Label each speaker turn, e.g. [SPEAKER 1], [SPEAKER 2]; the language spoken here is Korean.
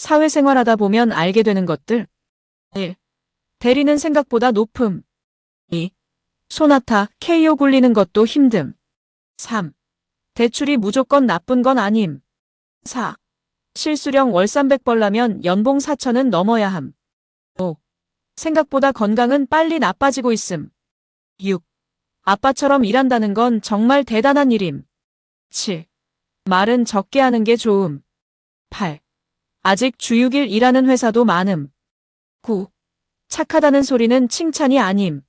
[SPEAKER 1] 사회생활하다 보면 알게 되는 것들. 1. 대리는 생각보다 높음. 2. 소나타, KO 굴리는 것도 힘듦. 3. 대출이 무조건 나쁜 건 아님. 4. 실수령 월 300벌 나면 연봉 4천은 넘어야 함. 5. 생각보다 건강은 빨리 나빠지고 있음. 6. 아빠처럼 일한다는 건 정말 대단한 일임. 7. 말은 적게 하는 게 좋음. 8. 아직 주 6일 일하는 회사도 많음. 9. 착하다는 소리는 칭찬이 아님.